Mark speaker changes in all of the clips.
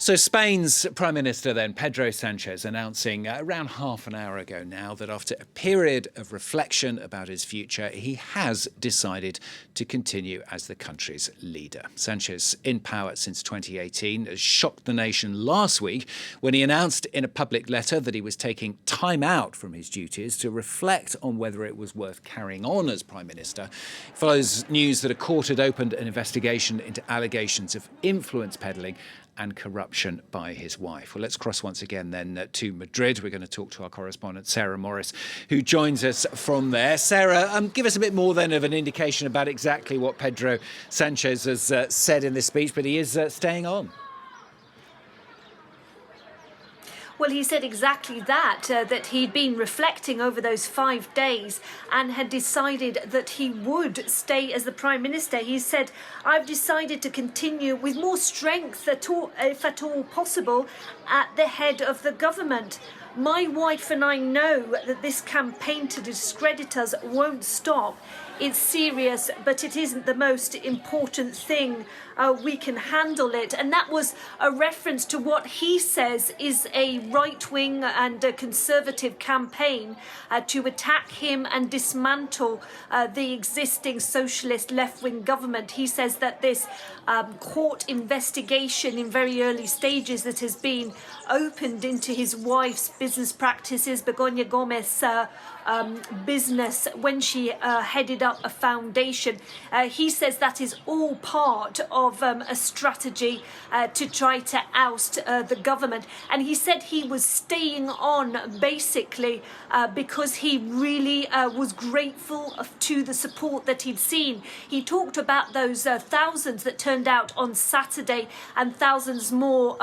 Speaker 1: So Spain's Prime Minister then, Pedro Sanchez, announcing around half an hour ago now that after a period of reflection about his future, he has decided to continue as the country's leader. Sanchez, in power since 2018, has shocked the nation last week when he announced in a public letter that he was taking time out from his duties to reflect on whether it was worth carrying on as Prime Minister. It follows news that a court had opened an investigation into allegations of influence peddling and corruption by his wife. Well, let's cross once again then to Madrid. We're going to talk to our correspondent, Sarah Morris, who joins us from there. Sarah, give us a bit more then of an indication about exactly what Pedro Sanchez has said in this speech, but he is staying on.
Speaker 2: Well, he said exactly that, that he'd been reflecting over those 5 days and had decided that he would stay as the Prime Minister. He said, I've decided to continue with more strength, if at all possible, at the head of the government. My wife and I know that this campaign to discredit us won't stop. It's serious, but it isn't the most important thing. We can handle it. And that was a reference to what he says is a right-wing and a conservative campaign to attack him and dismantle the existing socialist left-wing government. He says that this court investigation in very early stages that has been opened into his wife's business practices, Begoña Gomez, business when she headed up a foundation. He says that is all part of a strategy to try to oust the government. And he said he was staying on basically because he really was grateful to the support that he'd seen. He talked about those thousands that turned out on Saturday and thousands more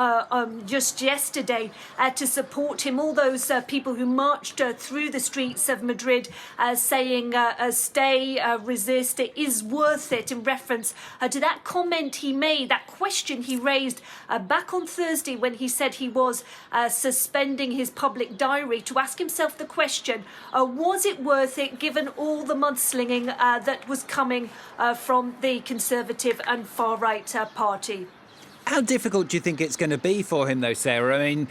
Speaker 2: just yesterday to support him. All those people who marched through the streets of Madrid saying stay, resist, it is worth it, in reference to that comment he made, that question he raised back on Thursday when he said he was suspending his public diary, to ask himself the question, was it worth it given all the mudslinging that was coming from the Conservative and far-right party?
Speaker 1: How difficult do you think it's going to be for him, though, Sarah? I mean,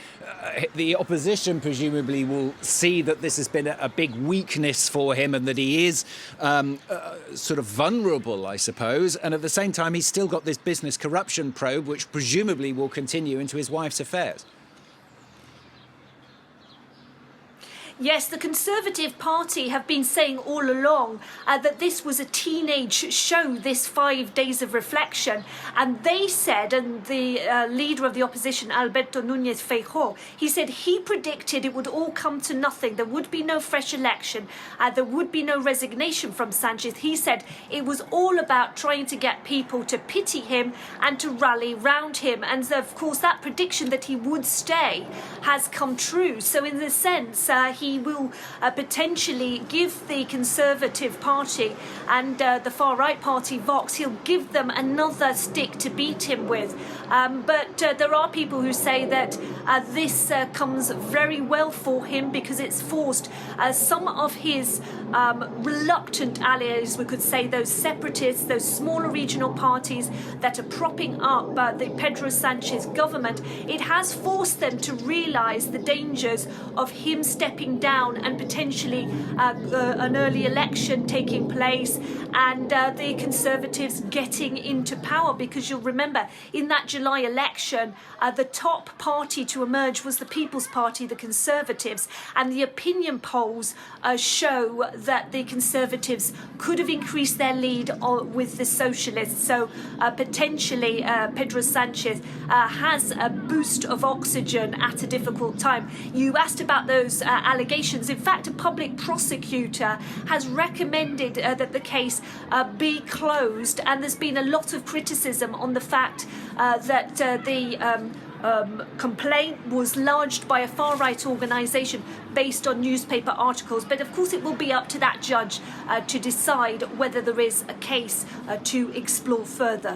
Speaker 1: the opposition presumably will see that this has been a big weakness for him and that he is sort of vulnerable, I suppose. And at the same time, he's still got this business corruption probe, which presumably will continue into his wife's affairs.
Speaker 2: Yes, the Conservative Party have been saying all along that this was a teenage show, this 5 days of reflection. And they said, and the leader of the opposition, Alberto Núñez Feijóo, he said he predicted it would all come to nothing. There would be no fresh election. There would be no resignation from Sanchez. He said it was all about trying to get people to pity him and to rally round him. And of course, that prediction that he would stay has come true. So in this sense, he will potentially give the Conservative Party and the far-right party, Vox, he'll give them another stick to beat him with. But there are people who say that this comes very well for him because it's forced some of his reluctant allies, we could say, those separatists, those smaller regional parties that are propping up the Pedro Sanchez government. It has forced them to realise the dangers of him stepping down and potentially an early election taking place and the Conservatives getting into power, because you'll remember in that July election the top party to emerge was the People's Party, the Conservatives, and the opinion polls show that the Conservatives could have increased their lead with the Socialists. So potentially Pedro Sanchez has a boost of oxygen at a difficult time. You asked about those allegations. In fact, a public prosecutor has recommended that the case be closed, and there's been a lot of criticism on the fact that the complaint was lodged by a far-right organisation based on newspaper articles. But of course it will be up to that judge to decide whether there is a case to explore further.